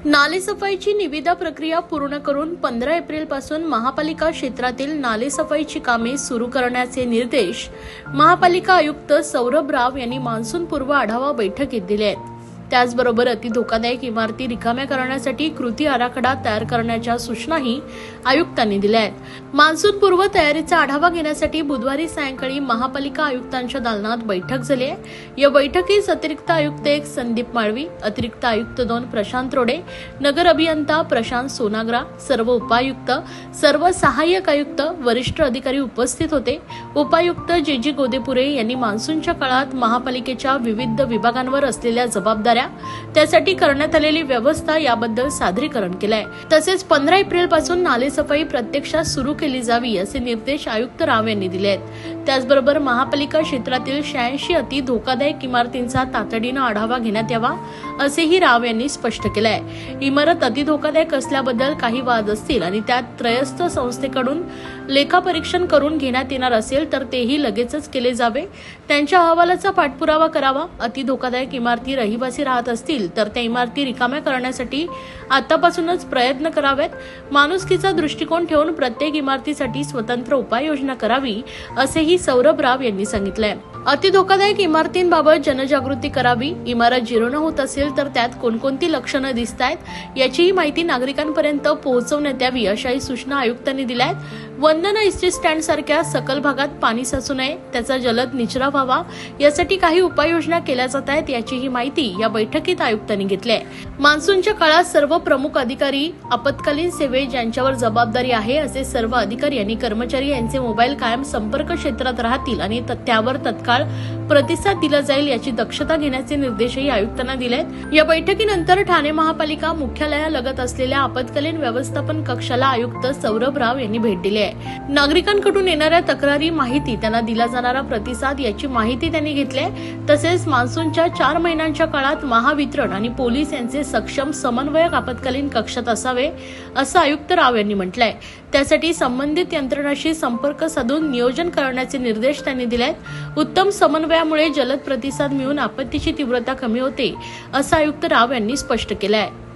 नालेसफाईची निविदा प्रक्रिया पूर्ण करून 15 एप्रिलपासून महापालिका क्षेत्रातील नालेसफाईची कामे सुरू करण्याचे निर्देश महापालिका आयुक्त सौरभ राव यांनी मान्सूनपूर्व आढावा बैठकीत दिले आहेत। त्याचबरोबर अति धोकादायक इमारती रिकाम्या करण्यासाठी कृती आराखडा तयार करण्याच्या सूचनाही आयुक्तांनी दिल्या आहेत। मान्सूनपूर्व तयारीचा आढावा घेण्यासाठी बुधवारी सायंकाळी महापालिका आयुक्तांच्या दालनात बैठक झाली आहे। या बैठकीस अतिरिक्त आयुक्त 1 संदीप माळवी, अतिरिक्त आयुक्त 2 प्रशांत रोडे, नगर अभियंता प्रशांत सोनाग्रा, सर्व उपायुक्त, सर्व सहाय्यक आयुक्त, वरिष्ठ अधिकारी उपस्थित होते। उपायुक्त जे गोदेपुरे यांनी मान्सूनच्या काळात महापालिकेच्या विविध विभागांवर असलेल्या जबाबदाऱ्या, त्यासाठी करण्यात आलेली व्यवस्था याबद्दल सादरीकरण केलंय। तसेच 15 एप्रिल पासून नालेसफाई प्रत्यक्षात सुरू केली जावी असे निर्देश आयुक्त राव यांनी दिले आहेत। त्याचबरोबर महापालिका क्षेत्रातील 86 अति धोकादायक इमारतींचा तातडीने आढावा घेण्यात यावा असेही राव यांनी स्पष्ट केलंय। इमारत अति धोकादायक असल्याबद्दल काही वाद असतील आणि त्यात त्रयस्थ संस्थेकडून लेखापरीक्षण करून घेण्यात येणार असेल तर तेही लगेचच केले जावे। त्यांच्या अहवालाचा पाठपुरावा करावा। अति धोकादायक इमारती रहिवासी राहत असतील तर त्या इमारती रिकाम्या करण्यासाठी आतापासूनच प्रयत्न करावेत। माणुसकीचा दृष्टिकोन ठेवून प्रत्येक इमारतीसाठी स्वतंत्र उपाययोजना करावी असेही सौरभ राव यांनी सांगितलंय। अति धोकादायक इमारतींबाबत जनजागृती करावी। इमारत जीर्ण होत असेल तर त्यात कोणकोणती लक्षणं दिसतायत याचीही माहिती नागरिकांपर्यंत पोहोचवण्यात यावी अशाही सूचना आयुक्तांनी दिल्या आहेत। वंदना एसटी स्टँड सारख्या सकल भागात पाणी साचू नये, त्याचा जलद निचरा व्हावा यासाठी काही उपाययोजना केल्या जात आहेत याचीही माहिती या बैठकीत आयुक्तांनी घेतली आहे। मान्सूनच्या काळात सर्व प्रमुख अधिकारी, आपत्कालीन सेवे ज्यांच्यावर जबाबदारी आहे असे सर्व अधिकारी आणि कर्मचारी यांचे मोबाईल कायम संपर्क क्षेत्रात राहतील आणि त्यावर तत्काळ प्रतिसाद दिला जाईल याची दक्षता घेण्याचे निर्देशही आयुक्तांना दिलेत। या बैठकीनंतर ठाणे महापालिका मुख्यालयालगत असलेल्या आपत्कालीन व्यवस्थापन कक्षाला आयुक्त सौरभ राव यांनी भेट दिली आहे। नागरिकांकडून येणाऱ्या तक्रारी, माहिती, त्यांना दिला जाणारा प्रतिसाद याची माहिती त्यांनी घेतली आहे। तसेच मान्सूनच्या 4 महिन्यांच्या काळात महावितरण आणि पोलीस यांचे सक्षम समन्वयक आपत्कालीन कक्षात असावे असं आयुक्त राव यांनी म्हटलंय। त्यासाठी संबंधित यंत्रणांशी संपर्क साधून नियोजन करण्याचे निर्देश त्यांनी दिले आहेत। उत्तम समन्वयामुळे जलद प्रतिसाद मिळून आपत्तीची तीव्रता कमी होते असं आयुक्त राव यांनी स्पष्ट केलं आहे।